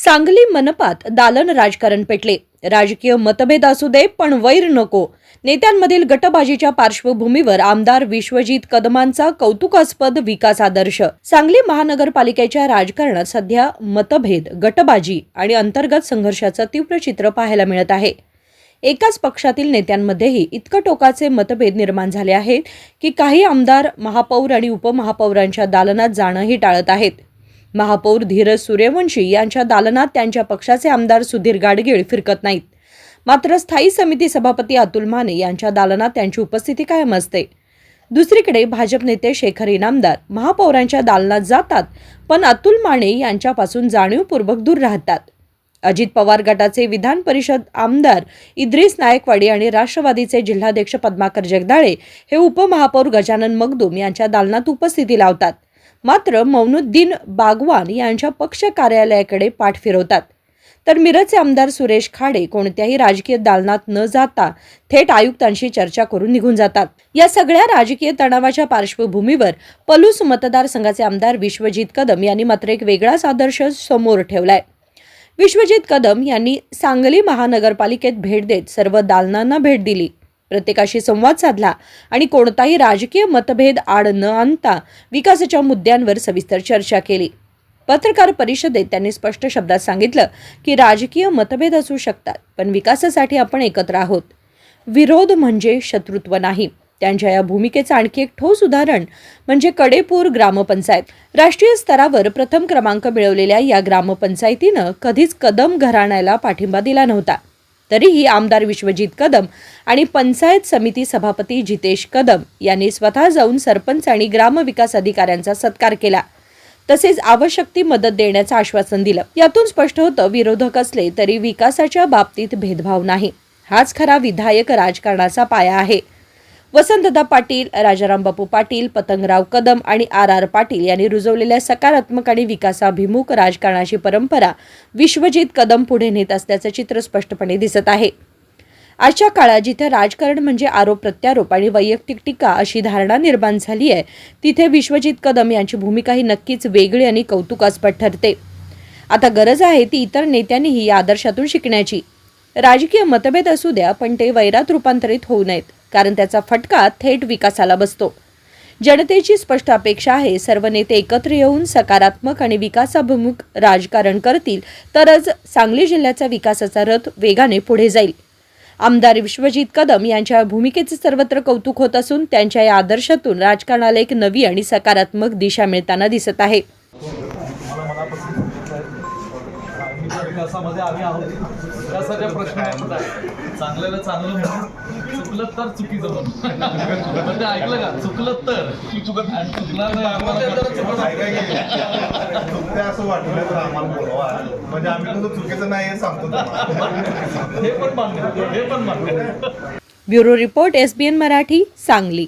सांगली मनपात दालन राजकारण पेटले। राजकीय मतभेद असू दे पण वैर नको। नेत्यांमधील गटबाजीच्या पार्श्वभूमीवर आमदार विश्वजित कदमांचा कौतुकास्पद विकास आदर्श। सांगली महानगरपालिकेच्या राजकारणात सध्या मतभेद, गटबाजी आणि अंतर्गत संघर्षाचं तीव्र चित्र पाहायला मिळत आहे। एकाच पक्षातील नेत्यांमध्येही इतकं टोकाचे मतभेद निर्माण झाले आहेत की काही आमदार महापौर आणि उपमहापौरांच्या दालनात जाणंही टाळत आहेत। महापौर धीरज सूर्यवंशी यांच्या दालनात त्यांच्या पक्षाचे आमदार सुधीर गाडगीळ फिरकत नाहीत, मात्र स्थायी समिती सभापती अतुल माने यांच्या दालनात त्यांची उपस्थिती कायम असते। दुसरीकडे भाजप नेते शेखर इनामदार महापौरांच्या दालनात जातात, पण अतुल माने यांच्यापासून जाणीवपूर्वक दूर राहतात। अजित पवार गटाचे विधान परिषद आमदार इद्रिस नायकवाडी आणि राष्ट्रवादीचे जिल्हाध्यक्ष पद्माकर जगदाळे हे उपमहापौर गजानन मगदूम यांच्या दालनात उपस्थिती लावतात, मात्र मौनुद्दीन बागवान यांच्या पक्ष कार्यालयाकडे पाठ फिरवतात। तर मिरजचे आमदार सुरेश खाडे कोणत्याही राजकीय दालनात न जाता थेट आयुक्तांशी चर्चा करून निघून जातात। या सगळ्या राजकीय तणावाच्या पार्श्वभूमीवर पलूस मतदारसंघाचे आमदार विश्वजित कदम यांनी मात्र एक वेगळाच आदर्श समोर ठेवलाय। विश्वजित कदम यांनी सांगली महानगरपालिकेत भेट देत सर्व दालनांना भेट दिली, प्रत्येकाशी संवाद साधला आणि कोणताही राजकीय मतभेद आड न आणता विकासाच्या मुद्द्यांवर सविस्तर चर्चा केली। पत्रकार परिषदेत त्यांनी स्पष्ट शब्दात सांगितलं की राजकीय मतभेद असू शकतात, पण विकासासाठी आपण एकत्र आहोत। विरोध म्हणजे शत्रुत्व नाही। त्यांच्या या भूमिकेचं आणखी एक ठोस उदाहरण म्हणजे कडेपूर ग्रामपंचायत। राष्ट्रीय स्तरावर प्रथम क्रमांक मिळवलेल्या या ग्रामपंचायतीनं कधीच कदम घराण्याला पाठिंबा दिला नव्हता। तरीही आमदार विश्वजित कदम आणि पंचायत समिती सभापती जितेश कदम यांनी स्वतः जाऊन सरपंच आणि ग्रामविकास अधिकाऱ्यांचा सत्कार केला, तसेच आवश्यक ती मदत देण्याचं आश्वासन दिलं। यातून स्पष्ट होतं, विरोधक असले तरी विकासाच्या बाबतीत भेदभाव नाही। हाच खरा विधायक राजकारणाचा पाया आहे। वसंतदा पाटील, राजाराम बापू पाटील, पतंगराव कदम आणि आर पाटील यांनी रुजवलेल्या सकारात्मक आणि विकासाभिमुख राजकारणाची परंपरा विश्वजित कदम पुढे नेत असल्याचं चित्र स्पष्टपणे दिसत आहे। आजच्या काळात जिथे राजकारण म्हणजे आरोप प्रत्यारोप आणि वैयक्तिक टीका अशी धारणा निर्माण झाली आहे, तिथे विश्वजित कदम यांची भूमिका ही नक्कीच वेगळी आणि कौतुकास्पद ठरते। आता गरज आहे ती इतर नेत्यांनीही या आदर्शातून शिकण्याची। राजकीय मतभेद असू द्या, पण ते वैरात रूपांतरित होऊ नयेत, कारण त्याचा फटका थेट विकासाला बसतो। जनतेची स्पष्ट अपेक्षा आहे, सर्व नेते एकत्र येऊन सकारात्मक आणि विकासाभिमुख राजकारण करतील तरच सांगली जिल्ह्याचा विकासाचा रथ वेगाने पुढे जाईल। आमदार विश्वजित कदम यांच्या भूमिकेचे सर्वत्र कौतुक होत असून त्यांच्या या आदर्शातून राजकारणाला एक नवी आणि सकारात्मक दिशा मिळताना दिसत आहे। विकासामध्ये आम्ही आहोत, विकासाच्या प्रश्नावर चांगल्याला चांगलं म्हणून, चुकलं तर चुकीचं म्हणून, म्हणजे ऐकलं का, चुकलं तर चुकलं असं वाटलं तर आम्हाला बोलवा, म्हणजे आम्ही कसं चुकीचं नाही हे सांगतो, हे पण मान्य, हे पण मान्य। Bureau report, SBN Marathi, Sangli.